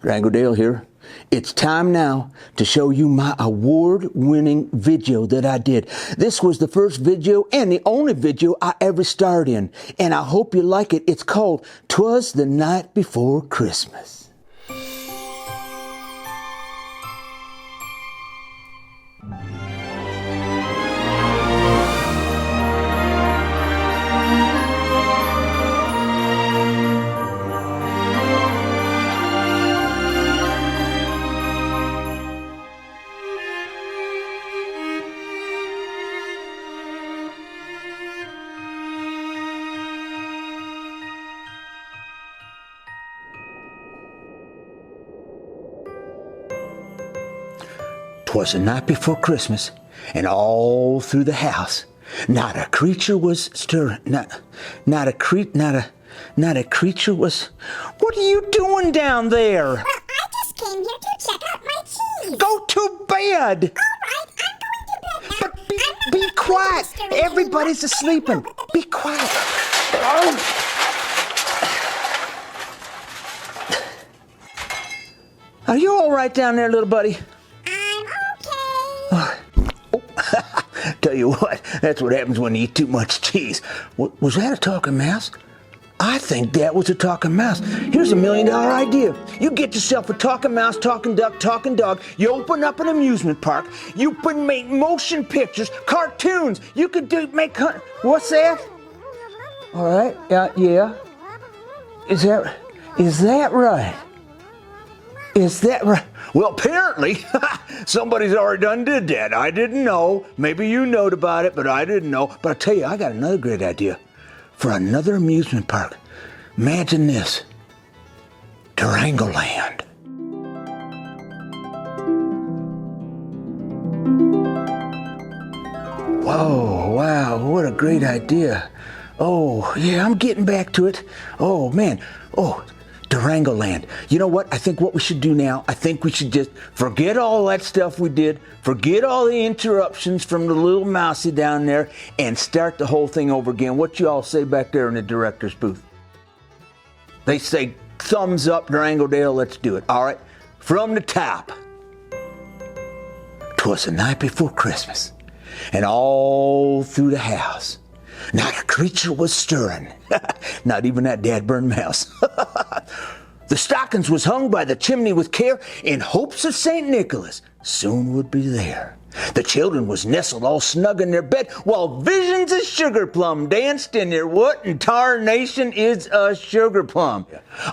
Durango Dale here. It's time now to show you my award-winning video that I did. This was the first video and the only video I ever starred in, and I hope you like it. It's called "Twas the Night Before Christmas." Twas the night before Christmas, and all through the house, not a creature was stirring. Not a creature was. What are you doing down there? Well, I just came here to check out my cheese. Go to bed. All right, I'm going to bed now. But be quiet. Everybody's asleep. Be quiet. Oh. Are you all right down there, little buddy? Tell you what, that's what happens when you eat too much cheese. Was that a talking mouse? I think that was a talking mouse. Here's $1 million idea. You get yourself a talking mouse, talking duck, talking dog. You open up an amusement park. You can make motion pictures, cartoons. You could make... What's that? All right, yeah. Is that right? Is that right? Well, apparently, somebody's already did that. I didn't know. Maybe you knowed about it, but I didn't know. But I tell you, I got another great idea for another amusement park. Imagine this. Durango Land. Whoa, wow, what a great idea. Oh, yeah, I'm getting back to it. Oh, man. Oh, Durango Land. You know what? I think what we should do now, I think we should just forget all that stuff we did, forget all the interruptions from the little mousey down there, and start the whole thing over again. What you all say back there in the director's booth? They say, thumbs up, Durango Dale, let's do it. All right, from the top. 'Twas the night before Christmas, and all through the house, not a creature was stirring. Not even that dad-burned mouse. The stockings was hung by the chimney with care in hopes of St. Nicholas soon would be there. The children was nestled all snug in their bed while visions of sugar plum danced in their what in tarnation is a sugar plum?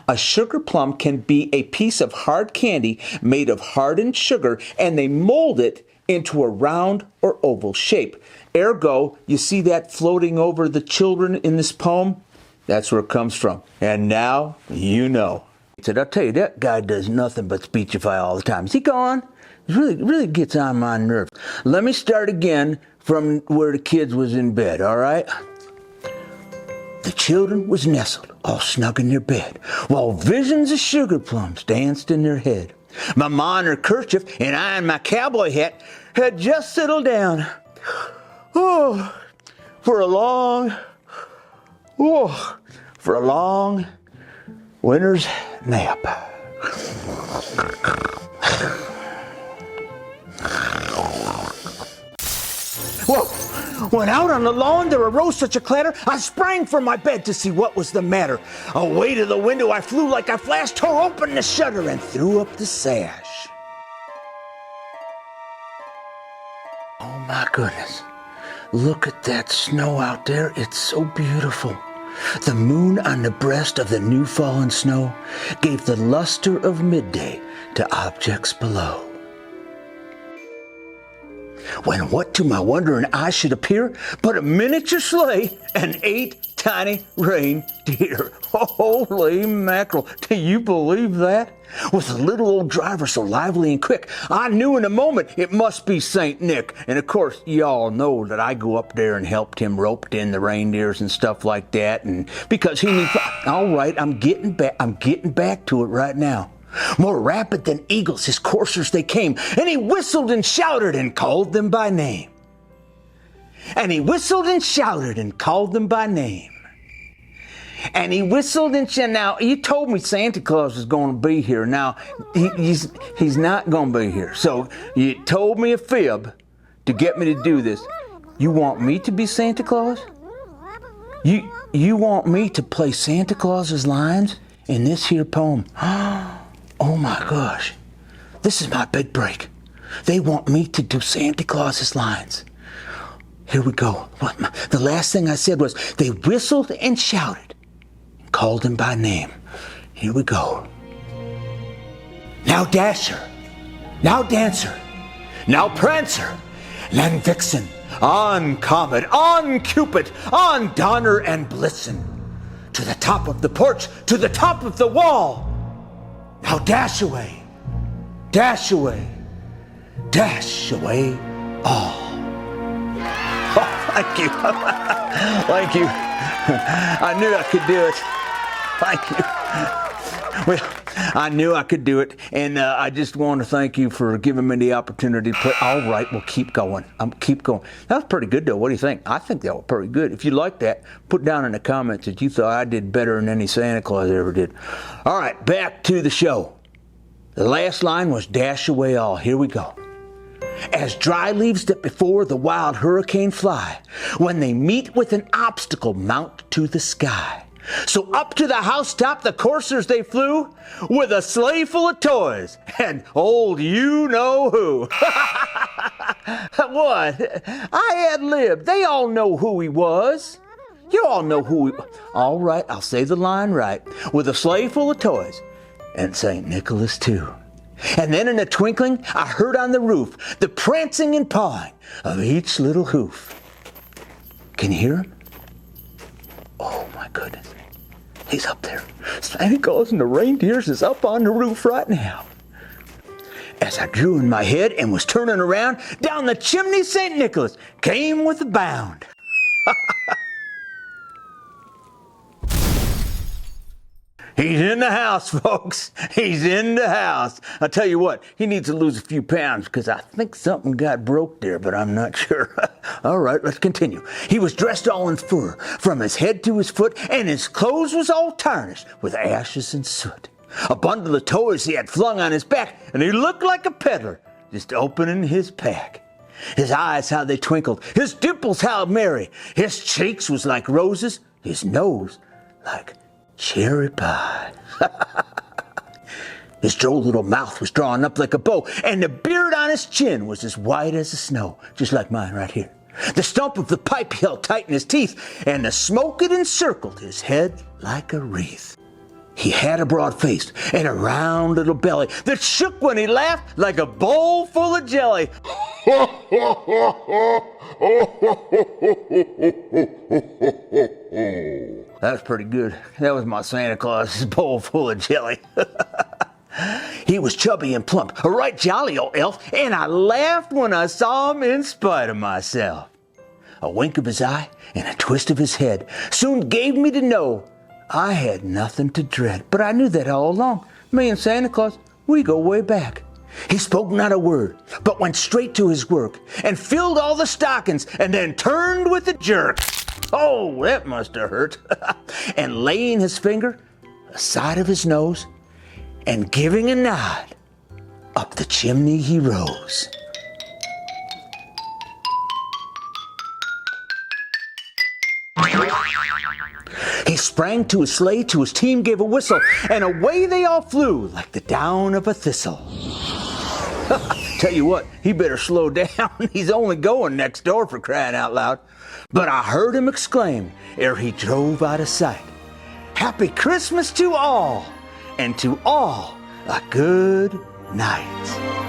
A sugar plum can be a piece of hard candy made of hardened sugar, and they mold it into a round or oval shape. Ergo, you see that floating over the children in this poem? That's where it comes from. And now you know. He said, I'll tell you, that guy does nothing but speechify all the time. Is he gone? It really gets on my nerves. Let me start again from where the kids was in bed, all right? The children was nestled all snug in their bed, while visions of sugar plums danced in their head. Mama in her kerchief and I in my cowboy hat had just settled down. Oh, for a long winter's nap. Whoa! When out on the lawn there arose such a clatter, I sprang from my bed to see what was the matter. Away to the window I flew like a flash, tore open the shutter and threw up the sash. Oh my goodness. Look at that snow out there. It's so beautiful. The moon on the breast of the new fallen snow gave the luster of midday to objects below. When what to my wondering eyes should appear but a miniature sleigh and 8 tiny reindeer. Holy mackerel, do you believe that? With a little old driver so lively and quick, I knew in a moment it must be St. Nick. And of course, y'all know that I go up there and helped him roped in the reindeers and stuff like that. And because he needs, all right, I'm getting back to it right now. More rapid than eagles, his coursers they came, and he whistled and shouted and called them by name. And he whistled and now you told me Santa Claus was going to be here. Now he's not going to be here. So you told me a fib to get me to do this. You want me to be Santa Claus? You want me to play Santa Claus's lines in this here poem? Oh my gosh. This is my big break. They want me to do Santa Claus's lines. Here we go. The last thing I said was they whistled and shouted and called him by name. Here we go. Now Dasher, now Dancer, now Prancer, then Vixen, on Comet, on Cupid, on Donner and Blitzen, to the top of the porch, to the top of the wall. Now dash away, dash away, dash away all. Oh, thank you. Thank you. I knew I could do it. Thank you. Well, I knew I could do it, and I just want to thank you for giving me the opportunity to play. All right, we'll keep going. Keep going. That was pretty good, though. What do you think? I think that was pretty good. If you like that, put down in the comments that you thought I did better than any Santa Claus ever did. All right, back to the show. The last line was dash away all. Here we go. As dry leaves that before the wild hurricane fly, when they meet with an obstacle mount to the sky. So up to the housetop the coursers they flew, with a sleigh full of toys, and old you-know-who. What? I ad-libbed. They all know who he was. You all know who he was. All right, I'll say the line right. With a sleigh full of toys, and St. Nicholas too. And then in a twinkling, I heard on the roof the prancing and pawing of each little hoof. Can you hear him? Oh my goodness. He's up there. Santa Claus and the reindeers is up on the roof right now. As I drew in my head and was turning around, down the chimney St. Nicholas came with a bound. He's in the house, folks. He's in the house. I'll tell you what, he needs to lose a few pounds because I think something got broke there, but I'm not sure. All right, let's continue. He was dressed all in fur, from his head to his foot, and his clothes was all tarnished with ashes and soot. A bundle of toys he had flung on his back, and he looked like a peddler, just opening his pack. His eyes, how they twinkled, his dimples, how merry. His cheeks was like roses, his nose like cherry pie. His droll little mouth was drawn up like a bow, and the beard on his chin was as white as the snow, just like mine right here. The stump of the pipe he held tight in his teeth, and the smoke it encircled his head like a wreath. He had a broad face and a round little belly that shook when he laughed like a bowl full of jelly. That was pretty good. That was my Santa Claus's bowl full of jelly. He was chubby and plump, a right jolly old elf, and I laughed when I saw him in spite of myself. A wink of his eye and a twist of his head soon gave me to know I had nothing to dread. But I knew that all along. Me and Santa Claus, we go way back. He spoke not a word, but went straight to his work and filled all the stockings and then turned with a jerk. Oh, that must have hurt. And laying his finger aside of his nose and giving a nod, up the chimney he rose. He sprang to his sleigh, to his team gave a whistle, and away they all flew like the down of a thistle. Tell you what, he better slow down. He's only going next door, for crying out loud. But I heard him exclaim ere he drove out of sight, "Happy Christmas to all, and to all a good night."